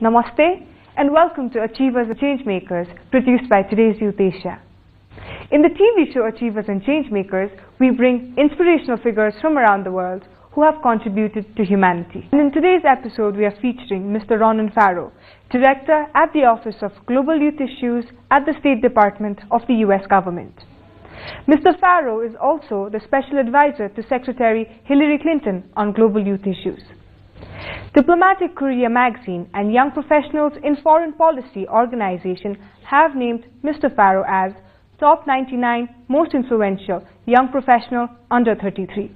Namaste and welcome to Achievers and Changemakers, produced by Today's Youth Asia. In the TV show Achievers and Changemakers, we bring inspirational figures from around the world who have contributed to humanity. And in today's episode, we are featuring Mr. Ronan Farrow, Director at the Office of Global Youth Issues at the State Department of the US government. Mr. Farrow is also the Special Advisor to Secretary Hillary Clinton on global youth issues. Diplomatic Courier magazine and Young Professionals in Foreign Policy organization have named Mr. Farrow as Top 99 Most Influential Young Professional Under 33.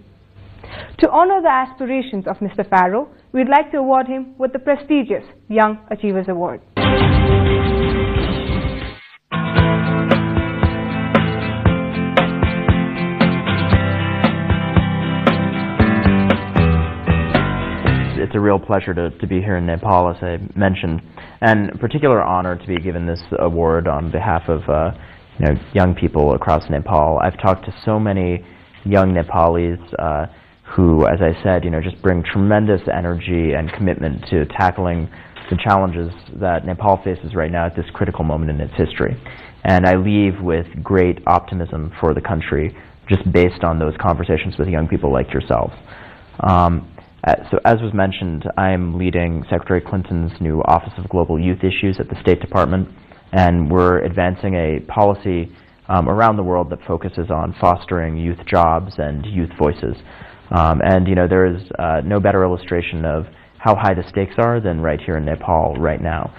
To honor the aspirations of Mr. Farrow, we'd like to award him with the prestigious Young Achievers Award. It's a real pleasure to be here in Nepal, as I mentioned, and a particular honor to be given this award on behalf of young people across Nepal. I've talked to so many young Nepalis who, as I said, just bring tremendous energy and commitment to tackling the challenges that Nepal faces right now at this critical moment in its history. And I leave with great optimism for the country, just based on those conversations with young people like yourselves. So as was mentioned, I'm leading Secretary Clinton's new Office of Global Youth Issues at the State Department, and we're advancing a policy around the world that focuses on fostering youth jobs and youth voices. There is no better illustration of how high the stakes are than right here in Nepal right now,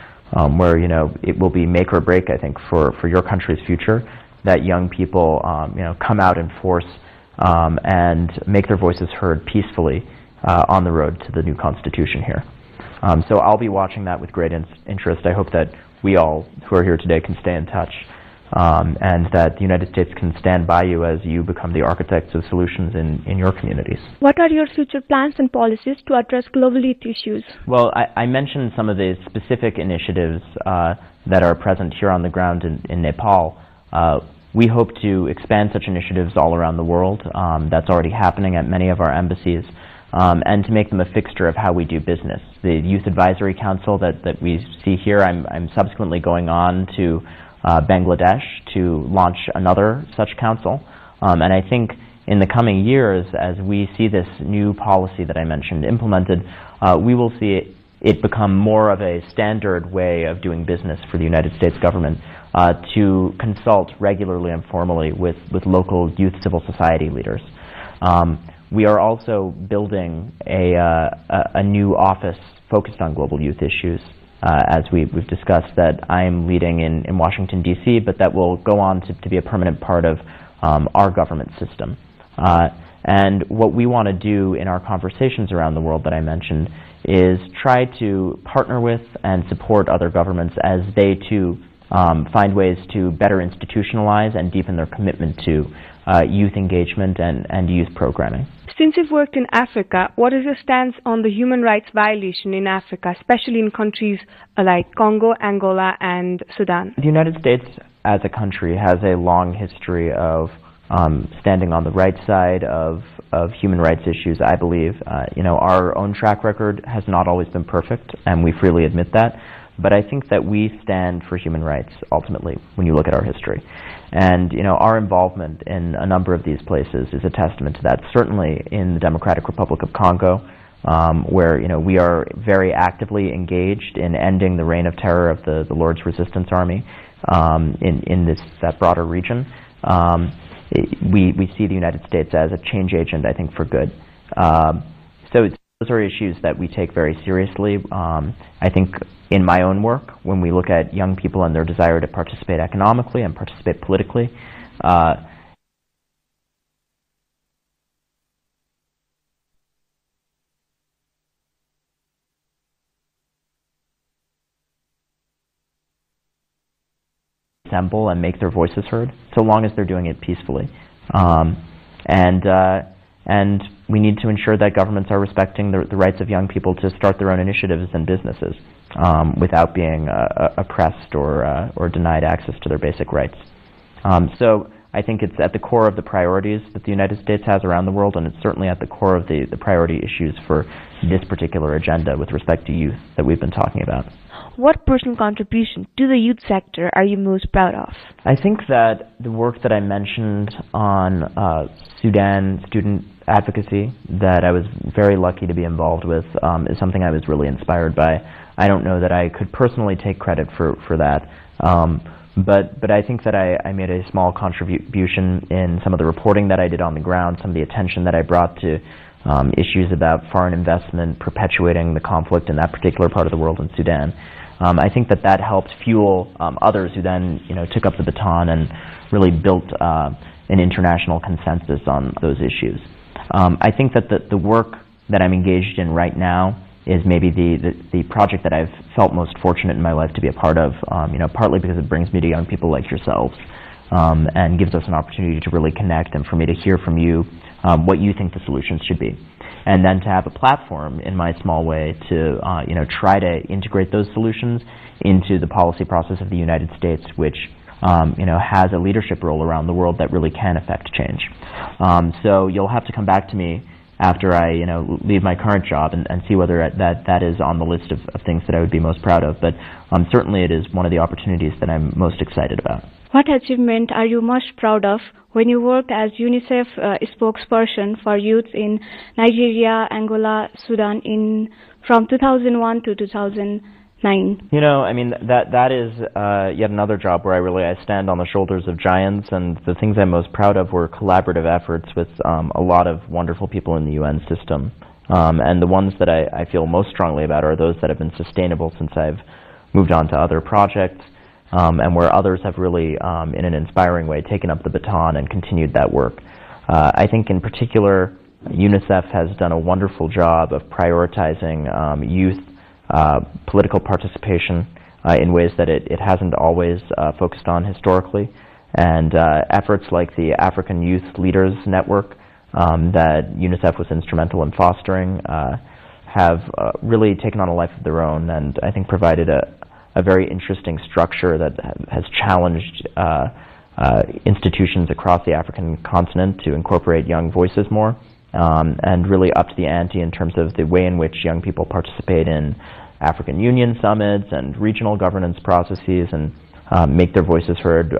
where it will be make or break, I think, for your country's future, that young people come out in force and make their voices heard peacefully on the road to the new constitution here. So I'll be watching that with great interest. I hope that we all who are here today can stay in touch, and that the United States can stand by you as you become the architects of solutions in your communities. What are your future plans and policies to address global youth issues? Well, I mentioned some of the specific initiatives that are present here on the ground in Nepal. We hope to expand such initiatives all around the world. That's already happening at many of our embassies. And to make them a fixture of how we do business. The Youth Advisory Council that we see here, I'm subsequently going on to Bangladesh to launch another such council. And I think in the coming years, as we see this new policy that I mentioned implemented, we will see it become more of a standard way of doing business for the United States government to consult regularly and formally with local youth civil society leaders. We are also building a new office focused on global youth issues, as we've discussed, that I'm leading in Washington, D.C., but that will go on to be a permanent part of our government system. And what we want to do in our conversations around the world that I mentioned is try to partner with and support other governments as they, too, find ways to better institutionalize and deepen their commitment to youth engagement and youth programming. Since you've worked in Africa, what is your stance on the human rights violation in Africa, especially in countries like Congo, Angola, and Sudan? The United States, as a country, has a long history of standing on the right side of human rights issues, I believe. Our own track record has not always been perfect, and we freely admit that. But I think that we stand for human rights, ultimately, when you look at our history. And, our involvement in a number of these places is a testament to that, certainly in the Democratic Republic of Congo, where, we are very actively engaged in ending the reign of terror of the Lord's Resistance Army in that broader region. We see the United States as a change agent, I think, for good. So those are issues that we take very seriously. I think in my own work, when we look at young people and their desire to participate economically and participate politically, assemble and make their voices heard, so long as they're doing it peacefully. And we need to ensure that governments are respecting the rights of young people to start their own initiatives and businesses without being oppressed or denied access to their basic rights. So I think it's at the core of the priorities that the United States has around the world, and it's certainly at the core of the priority issues for this particular agenda with respect to youth that we've been talking about. What personal contribution to the youth sector are you most proud of? I think that the work that I mentioned on Sudan student advocacy that I was very lucky to be involved with is something I was really inspired by. I don't know that I could personally take credit for that, but I think that I made a small contribution in some of the reporting that I did on the ground, some of the attention that I brought to issues about foreign investment perpetuating the conflict in that particular part of the world in Sudan. I think that helped fuel others who then took up the baton and really built an international consensus on those issues. I think that the work that I'm engaged in right now is maybe the project that I've felt most fortunate in my life to be a part of, partly because it brings me to young people like yourselves and gives us an opportunity to really connect and for me to hear from you what you think the solutions should be. And then to have a platform in my small way to try to integrate those solutions into the policy process of the United States, which has a leadership role around the world that really can affect change. So you'll have to come back to me after I leave my current job and see whether that is on the list of things that I would be most proud of. But certainly it is one of the opportunities that I'm most excited about. What achievement are you most proud of when you worked as UNICEF spokesperson for youth in Nigeria, Angola, Sudan from 2001 to 2009? That is yet another job where I stand on the shoulders of giants, and the things I'm most proud of were collaborative efforts with a lot of wonderful people in the UN system. And the ones that I feel most strongly about are those that have been sustainable since I've moved on to other projects, and where others have really, in an inspiring way, taken up the baton and continued that work. I think in particular, UNICEF has done a wonderful job of prioritizing youth political participation in ways that it hasn't always focused on historically. And efforts like the African Youth Leaders Network that UNICEF was instrumental in fostering have really taken on a life of their own, and I think provided a very interesting structure that has challenged institutions across the African continent to incorporate young voices more, and really upped the ante in terms of the way in which young people participate in African Union summits and regional governance processes and make their voices heard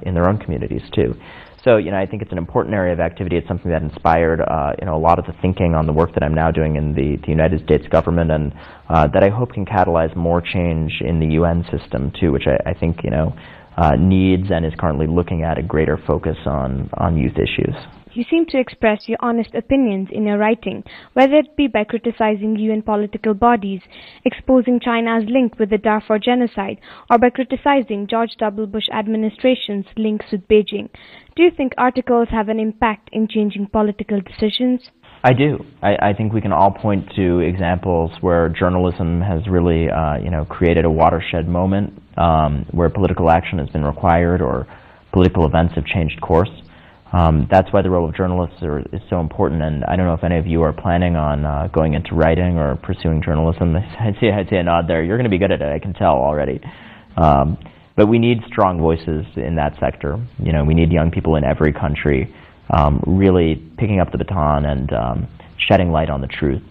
in their own communities too. So, I think it's an important area of activity. It's something that inspired, a lot of the thinking on the work that I'm now doing in the United States government, and that I hope can catalyze more change in the UN system too, which I think, needs and is currently looking at a greater focus on youth issues. You seem to express your honest opinions in your writing, whether it be by criticizing UN political bodies, exposing China's link with the Darfur genocide, or by criticizing George W. Bush administration's links with Beijing. Do you think articles have an impact in changing political decisions? I do. I think we can all point to examples where journalism has really, created a watershed moment where political action has been required or political events have changed course. That's why the role of journalists is so important, and I don't know if any of you are planning on going into writing or pursuing journalism. I'd say a nod there. You're going to be good at it, I can tell already. But we need strong voices in that sector. We need young people in every country really picking up the baton and shedding light on the truth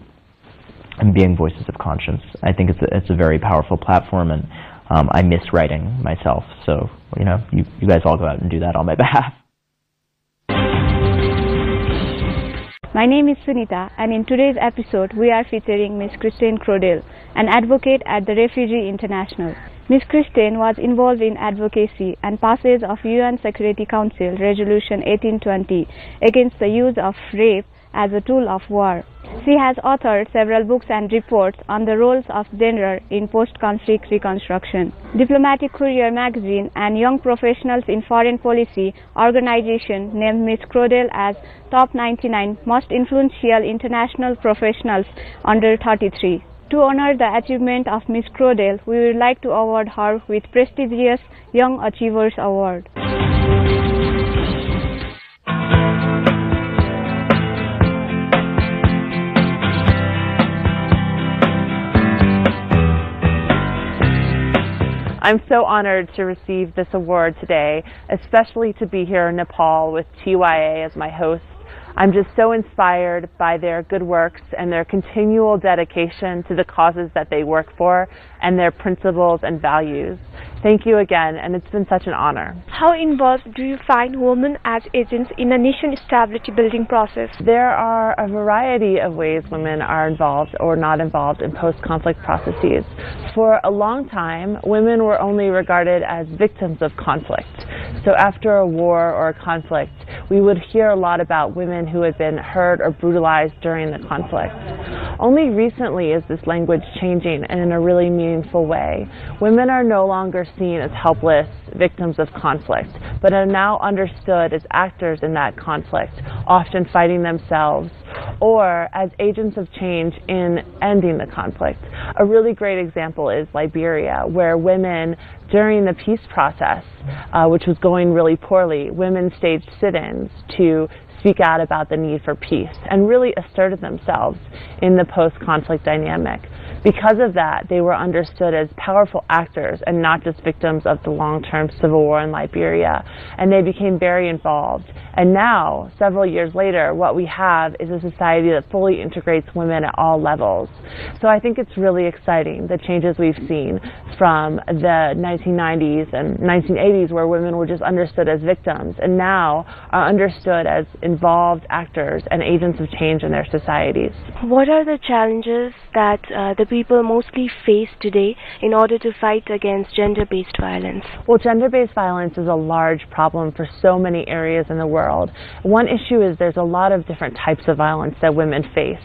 and being voices of conscience. I think it's a very powerful platform, and I miss writing myself. So, you guys all go out and do that on my behalf. My name is Sunita, and in today's episode, we are featuring Ms. Kristen Cordell, an advocate at the Refugee International. Ms. Kristen was involved in advocacy and passage of UN Security Council Resolution 1820 against the use of rape as a tool of war. She has authored several books and reports on the roles of gender in post-conflict reconstruction. Diplomatic Courier magazine and Young Professionals in Foreign Policy organization named Ms. Cordell as top 99 most influential international professionals under 33. To honor the achievement of Ms. Cordell, we would like to award her with prestigious Young Achievers Award. I'm so honored to receive this award today, especially to be here in Nepal with TYA as my host. I'm just so inspired by their good works and their continual dedication to the causes that they work for and their principles and values. Thank you again, and it's been such an honor. How involved do you find women as agents in a nation stability building process? There are a variety of ways women are involved or not involved in post-conflict processes. For a long time, women were only regarded as victims of conflict. So after a war or a conflict, we would hear a lot about women who had been hurt or brutalized during the conflict. Only recently is this language changing and in a really meaningful way. Women are no longer seen as helpless victims of conflict, but are now understood as actors in that conflict, often fighting themselves, or as agents of change in ending the conflict. A really great example is Liberia, where women, during the peace process, which was going really poorly, women staged sit-ins to speak out about the need for peace and really asserted themselves in the post-conflict dynamic. Because of that, they were understood as powerful actors and not just victims of the long-term civil war in Liberia, and they became very involved. And now, several years later, what we have is a society that fully integrates women at all levels. So I think it's really exciting, the changes we've seen from the 1990s and 1980s, where women were just understood as victims, and now are understood as involved actors and agents of change in their societies. What are the challenges that the people mostly face today in order to fight against gender-based violence? Well, gender-based violence is a large problem for so many areas in the world. One issue is there's a lot of different types of violence that women face.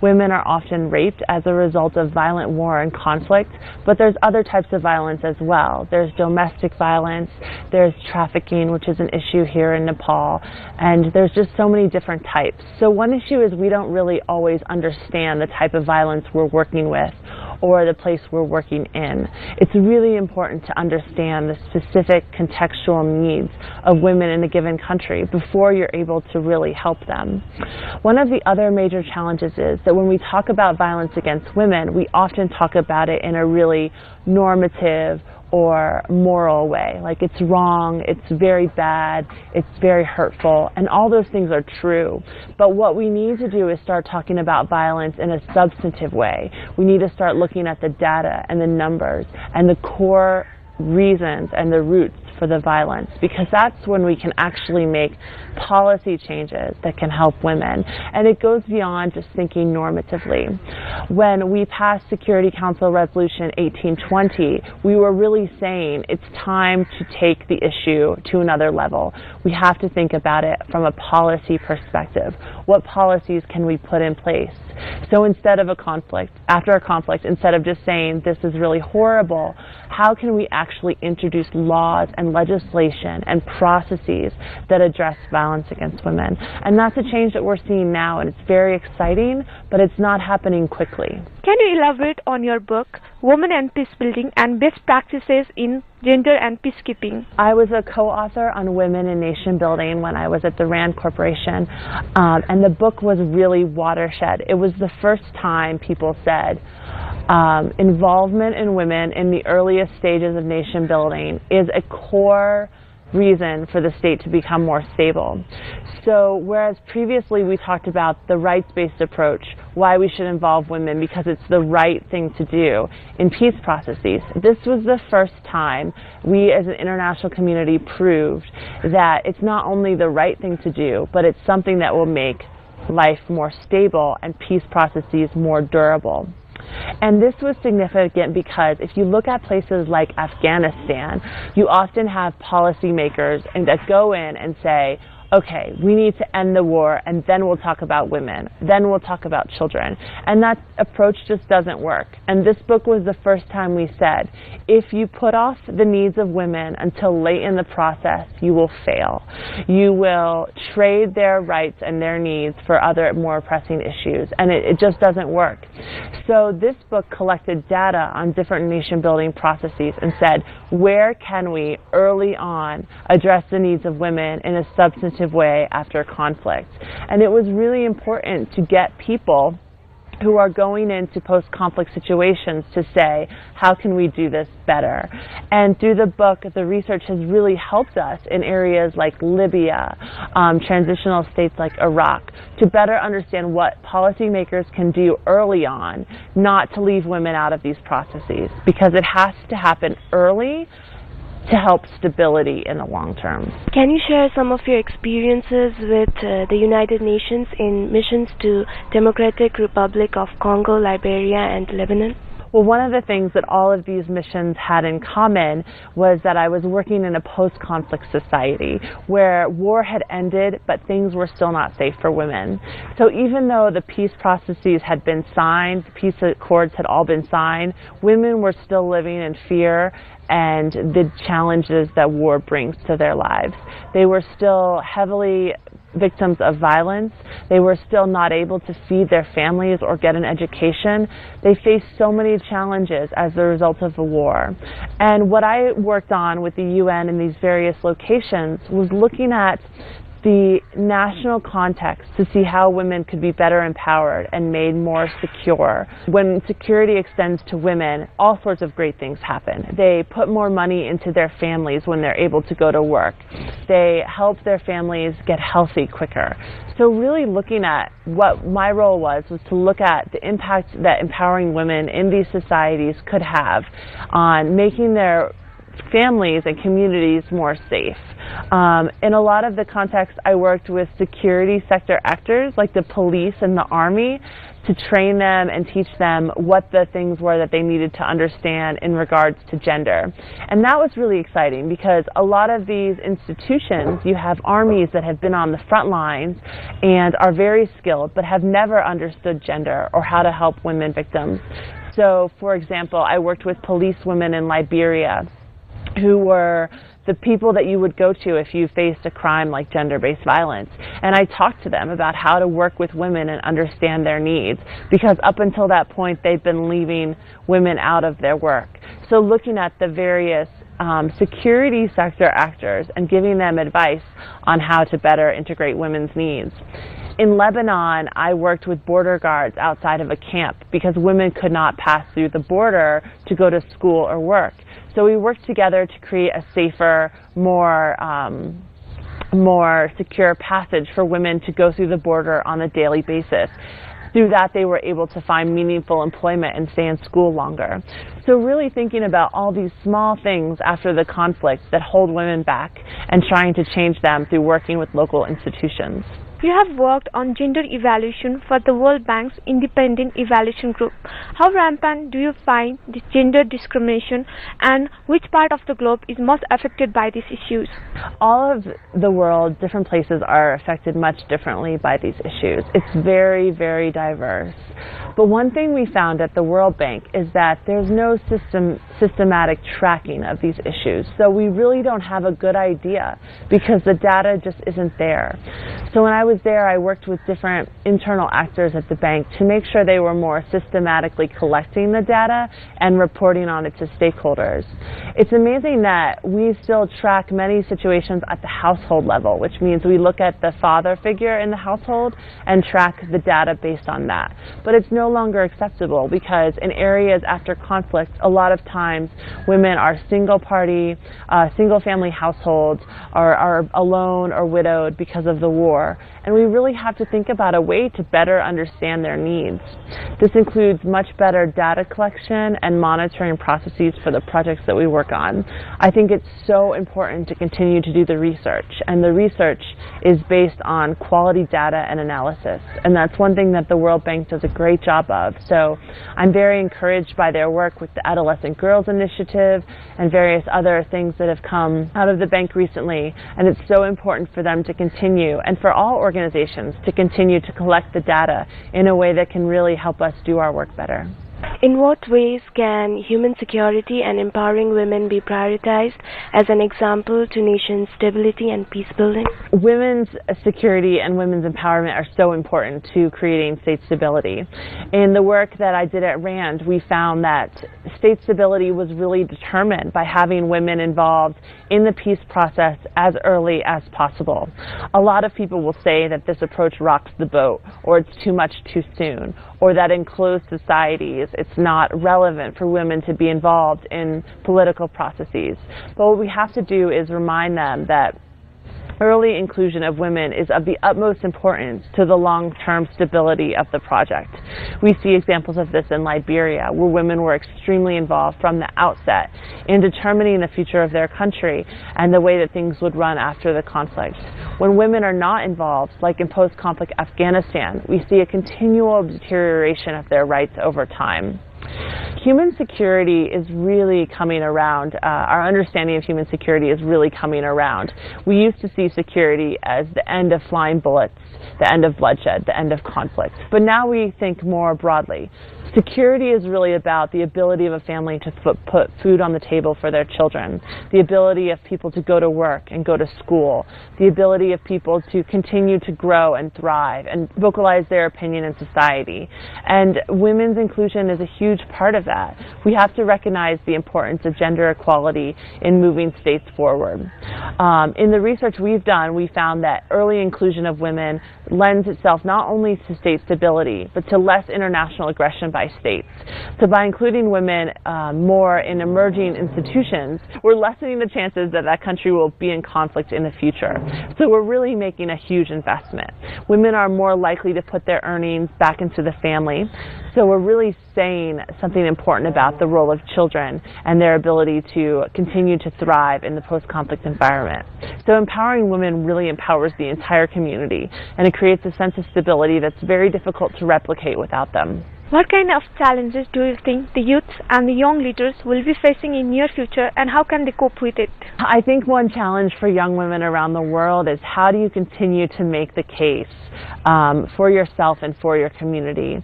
Women are often raped as a result of violent war and conflict, but there's other types of violence as well. There's domestic violence, there's trafficking, which is an issue here in Nepal, and there's just so many different types. So one issue is we don't really always understand the type of violence we're working with or the place we're working in. It's really important to understand the specific contextual needs of women in a given country before you're able to really help them. One of the other major challenges is that when we talk about violence against women, we often talk about it in a really normative or moral way, like it's wrong, it's very bad, it's very hurtful, and all those things are true. But what we need to do is start talking about violence in a substantive way. We need to start looking at the data and the numbers and the core reasons and the roots for the violence, because that's when we can actually make policy changes that can help women. And it goes beyond just thinking normatively. When we passed Security Council Resolution 1820, we were really saying it's time to take the issue to another level. We have to think about it from a policy perspective. What policies can we put in place? So instead of after a conflict, instead of just saying this is really horrible, how can we actually introduce laws and legislation and processes that address violence against women? And that's a change that we're seeing now, and it's very exciting, but it's not happening quickly. Can you elaborate on your book, Women and Peacebuilding and Best Practices in Gender and Peacekeeping? I was a co-author on women and nation building when I was at the RAND Corporation, and the book was really watershed. It was the first time people said involvement in women in the earliest stages of nation building is a core reason for the state to become more stable. So whereas previously we talked about the rights-based approach, why we should involve women because it's the right thing to do in peace processes, this was the first time we as an international community proved that it's not only the right thing to do, but it's something that will make life more stable and peace processes more durable. And this was significant because if you look at places like Afghanistan, you often have policymakers that go in and say, okay, we need to end the war, and then we'll talk about women, then we'll talk about children. And that approach just doesn't work. And this book was the first time we said, if you put off the needs of women until late in the process, you will fail. You will trade their rights and their needs for other more pressing issues, and it just doesn't work. So this book collected data on different nation-building processes and said, where can we early on address the needs of women in a substantive way after conflict? And it was really important to get people who are going into post-conflict situations to say, how can we do this better? And through the book, the research has really helped us in areas like Libya, transitional states like Iraq, to better understand what policymakers can do early on, not to leave women out of these processes, because it has to happen early to help stability in the long term. Can you share some of your experiences with the United Nations in missions to Democratic Republic of Congo, Liberia, and Lebanon? Well, one of the things that all of these missions had in common was that I was working in a post-conflict society where war had ended, but things were still not safe for women. So even though the peace processes had been signed, the peace accords had all been signed, women were still living in fear and the challenges that war brings to their lives. They were still heavily victims of violence. They were still not able to feed their families or get an education. They faced so many challenges as a result of the war. And what I worked on with the UN in these various locations was looking at the national context to see how women could be better empowered and made more secure. When security extends to women, all sorts of great things happen. They put more money into their families when they're able to go to work. They help their families get healthy quicker. So really looking at what my role was to look at the impact that empowering women in these societies could have on making their families and communities more safe. In a lot of the contexts, I worked with security sector actors like the police and the army to train them and teach them what the things were that they needed to understand in regards to gender. And that was really exciting because a lot of these institutions, you have armies that have been on the front lines and are very skilled but have never understood gender or how to help women victims. So, for example, I worked with police women in Liberia who were the people that you would go to if you faced a crime like gender-based violence. And I talked to them about how to work with women and understand their needs, because up until that point they've been leaving women out of their work. So looking at the various security sector actors and giving them advice on how to better integrate women's needs. In Lebanon, I worked with border guards outside of a camp because women could not pass through the border to go to school or work. So we worked together to create a safer, more secure passage for women to go through the border on a daily basis. Through that, they were able to find meaningful employment and stay in school longer. So really thinking about all these small things after the conflict that hold women back and trying to change them through working with local institutions. You have worked on gender evaluation for the World Bank's Independent Evaluation Group. How rampant do you find this gender discrimination, and which part of the globe is most affected by these issues? All of the world, different places are affected much differently by these issues. It's very, very diverse. But one thing we found at the World Bank is that there's no systematic tracking of these issues. So we really don't have a good idea because the data just isn't there. So when I was there, I worked with different internal actors at the bank to make sure they were more systematically collecting the data and reporting on it to stakeholders. It's amazing that we still track many situations at the household level, which means we look at the father figure in the household and track the data based on that. But it's no longer acceptable because in areas after conflict, a lot of times women are single-party, single-family households, or are alone or widowed because of the war. And we really have to think about a way to better understand their needs. This includes much better data collection and monitoring processes for the projects that we work on. I think it's so important to continue to do the research, and the research is based on quality data and analysis. And that's one thing that the World Bank does a great job of. So I'm very encouraged by their work with the Adolescent Girls Initiative and various other things that have come out of the bank recently. And it's so important for them to continue, and for all organizations to continue to collect the data in a way that can really help us do our work better. In what ways can human security and empowering women be prioritized as an example to nations' stability and peace building? Women's security and women's empowerment are so important to creating state stability. In the work that I did at RAND, we found that state stability was really determined by having women involved in the peace process as early as possible. A lot of people will say that this approach rocks the boat, or it's too much too soon, or that in closed societies it's not relevant for women to be involved in political processes. But what we have to do is remind them that early inclusion of women is of the utmost importance to the long-term stability of the project. We see examples of this in Liberia, where women were extremely involved from the outset in determining the future of their country and the way that things would run after the conflict. When women are not involved, like in post-conflict Afghanistan, we see a continual deterioration of their rights over time. Human security is really coming around. Our understanding of human security is really coming around. We used to see security as the end of flying bullets, the end of bloodshed, the end of conflict. But now we think more broadly. Security is really about the ability of a family to put food on the table for their children, the ability of people to go to work and go to school, the ability of people to continue to grow and thrive and vocalize their opinion in society. And women's inclusion is a huge part of that. We have to recognize the importance of gender equality in moving states forward. In the research we've done, we found that early inclusion of women lends itself not only to state stability, but to less international aggression by states. So by including women more in emerging institutions, we're lessening the chances that that country will be in conflict in the future. So we're really making a huge investment. Women are more likely to put their earnings back into the family. So we're really saying something important about the role of children and their ability to continue to thrive in the post-conflict environment. So empowering women really empowers the entire community, and it creates a sense of stability that's very difficult to replicate without them. What kind of challenges do you think the youth and the young leaders will be facing in near future, and how can they cope with it? I think one challenge for young women around the world is how do you continue to make the case for yourself and for your community.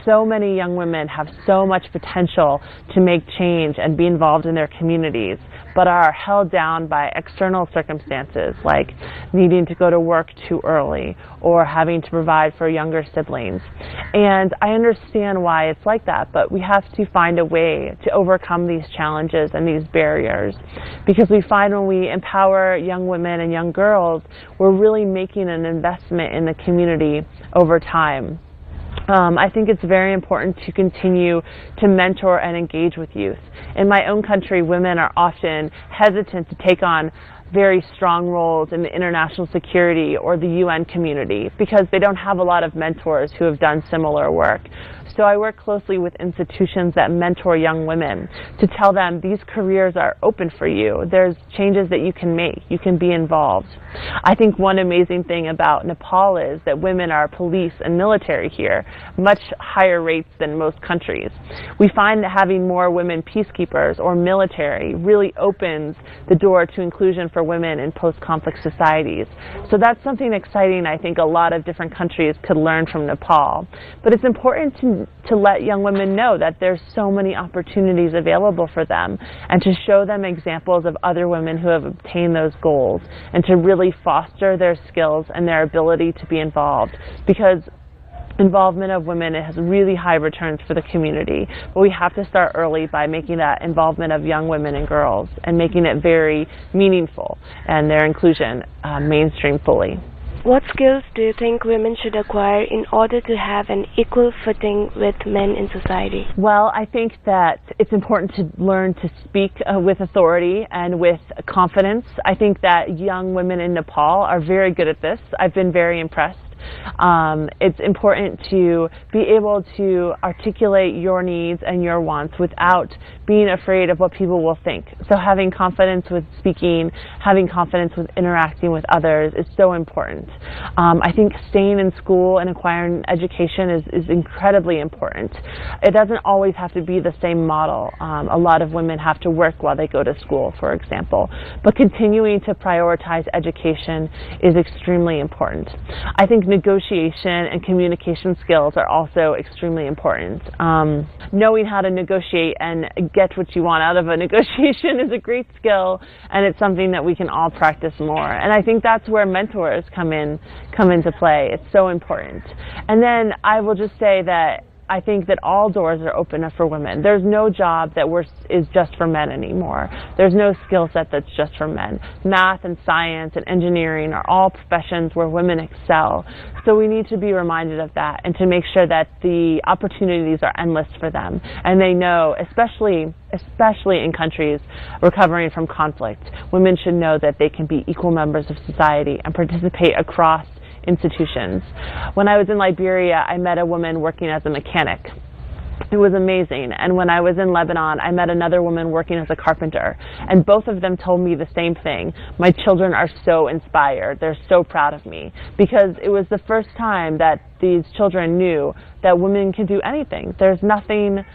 So many young women have so much potential to make change and be involved in their communities, but are held down by external circumstances like needing to go to work too early or having to provide for younger siblings. And I understand why it's like that, but we have to find a way to overcome these challenges and these barriers, because we find when we empower young women and young girls, we're really making an investment in the community over time. I think it's very important to continue to mentor and engage with youth. In my own country, women are often hesitant to take on very strong roles in the international security or the UN community because they don't have a lot of mentors who have done similar work. So I work closely with institutions that mentor young women to tell them these careers are open for you. There's changes that you can make. You can be involved. I think one amazing thing about Nepal is that women are police and military here, much higher rates than most countries. We find that having more women peacekeepers or military really opens the door to inclusion for women in post-conflict societies. So that's something exciting I think a lot of different countries could learn from Nepal. But it's important to let young women know that there's so many opportunities available for them, and to show them examples of other women who have obtained those goals, and to really foster their skills and their ability to be involved, because involvement of women has really high returns for the community. But we have to start early by making that involvement of young women and girls and making it very meaningful and their inclusion mainstream fully. What skills do you think women should acquire in order to have an equal footing with men in society? Well, I think that it's important to learn to speak with authority and with confidence. I think that young women in Nepal are very good at this. I've been very impressed. It's important to be able to articulate your needs and your wants without being afraid of what people will think. So having confidence with speaking, having confidence with interacting with others is so important. I think staying in school and acquiring education is incredibly important. It doesn't always have to be the same model. A lot of women have to work while they go to school, for example. But continuing to prioritize education is extremely important. I think negotiation and communication skills are also extremely important. Knowing how to negotiate and get what you want out of a negotiation is a great skill, and it's something that we can all practice more. And I think that's where mentors come into play. It's so important. And then I will just say that I think that all doors are open for women. There's no job that is just for men anymore. There's no skill set that's just for men. Math and science and engineering are all professions where women excel. So we need to be reminded of that and to make sure that the opportunities are endless for them. And they know, especially in countries recovering from conflict, women should know that they can be equal members of society and participate across institutions. When I was in Liberia, I met a woman working as a mechanic. It was amazing. And when I was in Lebanon, I met another woman working as a carpenter. And both of them told me the same thing. My children are so inspired. They're so proud of me. Because it was the first time that these children knew that women can do anything. There's nothing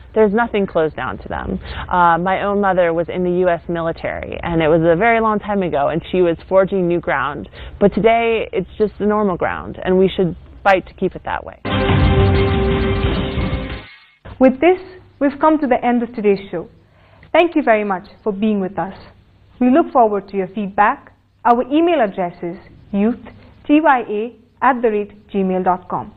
closed down to them. My own mother was in the U.S. military, and it was a very long time ago, and she was forging new ground. But today, it's just the normal ground, and we should fight to keep it that way. With this, we've come to the end of today's show. Thank you very much for being with us. We look forward to your feedback. Our email address is youth@tya@gmail.com.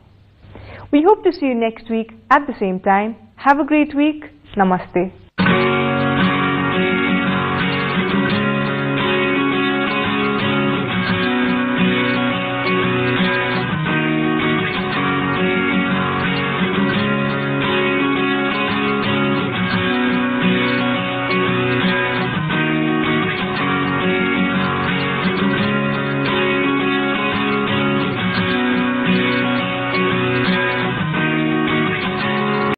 We hope to see you next week at the same time. Have a great week. Namaste.